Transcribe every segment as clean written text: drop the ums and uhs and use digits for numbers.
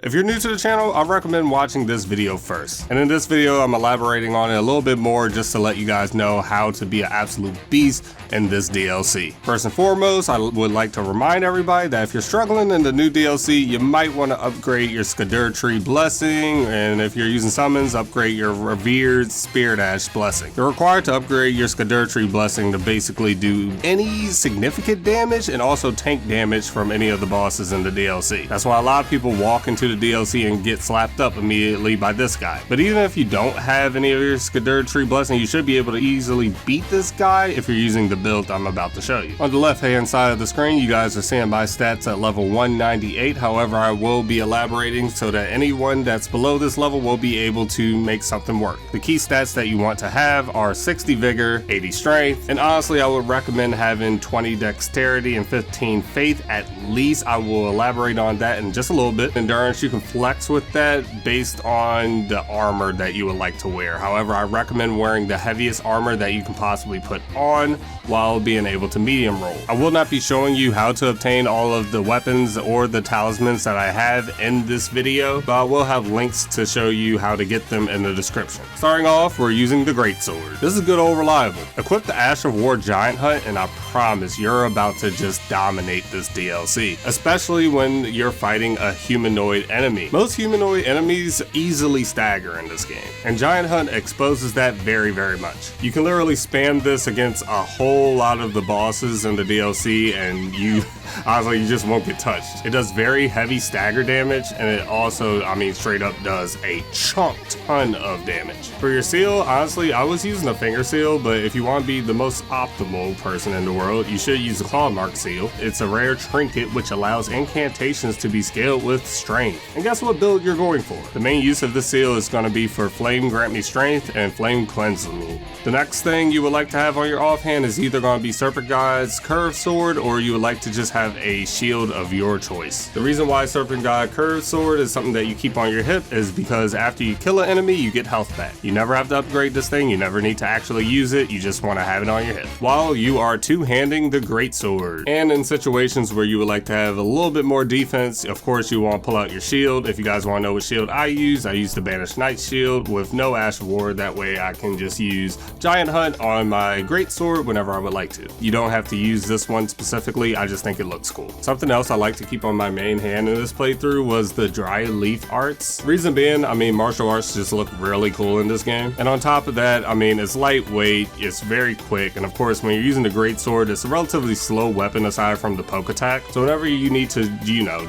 If you're new to the channel, I recommend watching this video first. And in this video, I'm elaborating on it a little bit more just to let you guys know how to be an absolute beast in this DLC. First and foremost, I would like to remind everybody that if you're struggling in the new DLC, you might want to upgrade your Erdtree Blessing, and if you're using summons, upgrade your Revered Spirit Ash Blessing. You're required to upgrade your Erdtree Blessing to basically do any significant damage and also tank damage from any of the bosses in the DLC. That's why a lot of people walk into the DLC and get slapped up immediately by this guy. But even if you don't have any of your Erdtree Blessing, you should be able to easily beat this guy if you're using the build I'm about to show you. On the left hand side of the screen, you guys are seeing my stats at level 198. However, I will be elaborating so that anyone that's below this level will be able to make something work. The key stats that you want to have are 60 vigor, 80 strength, and honestly I would recommend having 20 dexterity and 15 faith at least. I will elaborate on that in just a little bit. Endurance, you can flex with that based on the armor that you would like to wear. However, I recommend wearing the heaviest armor that you can possibly put on while being able to medium roll. I will not be showing you how to obtain all of the weapons or the talismans that I have in this video, but I will have links to show you how to get them in the description. Starting off, we're using the Greatsword. This is good old reliable. Equip the Ash of War Giant Hunt and I promise you're about to just dominate this DLC, especially when you're fighting a humanoid enemy. Most humanoid enemies easily stagger in this game, and Giant Hunt exposes that very much. You can literally spam this against a whole lot of the bosses in the DLC and you honestly, you just won't get touched. It does very heavy stagger damage, and it also, straight up does a ton of damage. For your seal, honestly, I was using a finger seal, but if you want to be the most optimal person in the world, you should use a claw mark seal. It's a rare trinket which allows incantations to be scaled with strength. And guess what build you're going for? The main use of this seal is going to be for Flame Grant Me Strength and Flame Cleanse Me. The next thing you would like to have on your offhand is either going to be Serpent God's Curved Sword, or you would like to just have a shield of your choice. The reason why Serpent God Curved Sword is something that you keep on your hip is because after you kill an enemy, you get health back. You never have to upgrade this thing, you never need to actually use it, you just want to have it on your hip. While you are two-handing the Greatsword. And in situations where you would like to have a little bit more defense, of course you want to pull out your shield. If you guys want to know what shield I use the Banished Knight shield with no Ash of War. That way I can just use Giant Hunt on my Greatsword whenever I would like to. You don't have to use this one specifically, I just think it looks cool. Something else I like to keep on my main hand in this playthrough was the dry leaf arts. Reason being, martial arts just look really cool in this game. And on top of that, it's lightweight, it's very quick, and of course when you're using the Greatsword, it's a relatively slow weapon aside from the poke attack. So whenever you need to,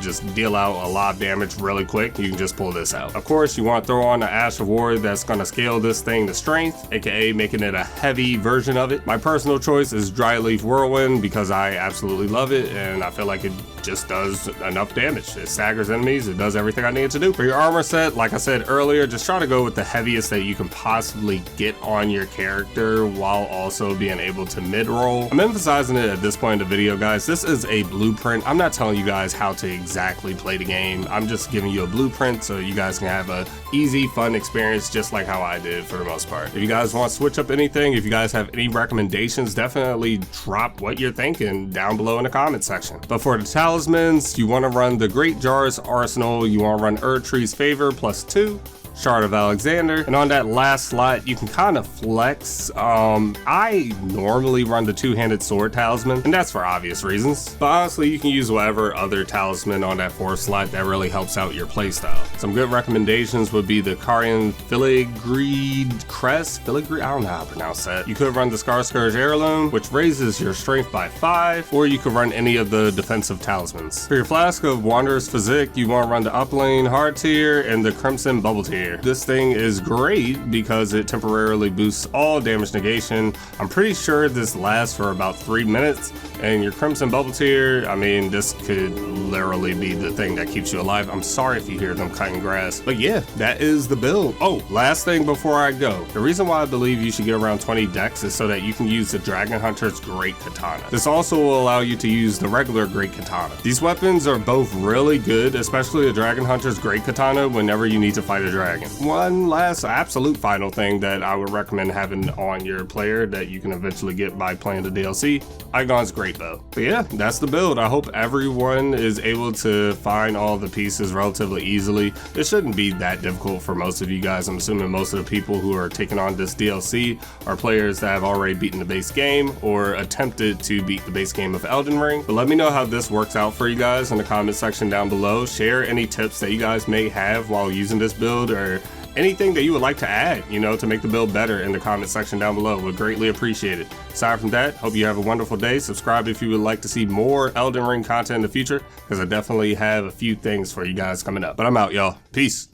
just deal out a lot of damage really quick, you can just pull this out. Of course, you want to throw on the Ash of War that's going to scale this thing to strength, aka making it a heavy version of it. My personal choice is Dry Leaf Whirlwind because I absolutely love it, and I feel like it just does enough damage. It staggers enemies, it does everything I need it to do. For your armor set, like I said earlier, just try to go with the heaviest that you can possibly get on your character while also being able to mid-roll. I'm emphasizing it at this point in the video, guys. This is a blueprint. I'm not telling you guys how to exactly play the game. I'm just giving you a blueprint so you guys can have a easy, fun experience just like how I did for the most part. If you guys want to switch up anything, if you guys have any recommendations, definitely drop what you're thinking down below in the comment section. But for the talismans, you want to run the Great Jar's Arsenal, you want to run Erdtree's Favor +2, Shard of Alexander, and on that last slot you can kind of flex. I normally run the two-handed sword talisman, and that's for obvious reasons, but honestly you can use whatever other talisman on that fourth slot that really helps out your playstyle. Some good recommendations would be the Carian Filigreed Crest, I don't know how to pronounce that. You could run the Scar Scourge Heirloom, which raises your strength by 5, or you could run any of the defensive talismans. For your Flask of Wondrous Physick, you want to run the Up Lane Hard Tier and the Crimson Bubble Tier. This thing is great because it temporarily boosts all damage negation. I'm pretty sure this lasts for about 3 minutes, and your Crimson Bubble Tier, this could literally be the thing that keeps you alive. I'm sorry if you hear them cutting grass, but yeah, that is the build. Oh, last thing before I go, the reason why I believe you should get around 20 dex is so that you can use the Dragon Hunter's Great Katana. This also will allow you to use the regular Great Katana. These weapons are both really good, especially the Dragon Hunter's Great Katana whenever you need to fight a dragon. One last absolute final thing that I would recommend having on your player that you can eventually get by playing the DLC, Igon's Great great bow. But yeah, that's the build. I hope everyone is able to find all the pieces relatively easily. It shouldn't be that difficult for most of you guys. I'm assuming most of the people who are taking on this DLC are players that have already beaten the base game or attempted to beat the base game of Elden Ring. But let me know how this works out for you guys in the comment section down below. Share any tips that you guys may have while using this build, or anything that you would like to add, to make the build better in the comment section down below. Would greatly appreciate it. Aside from that, hope you have a wonderful day. Subscribe if you would like to see more Elden Ring content in the future, because I definitely have a few things for you guys coming up. But I'm out, y'all. Peace.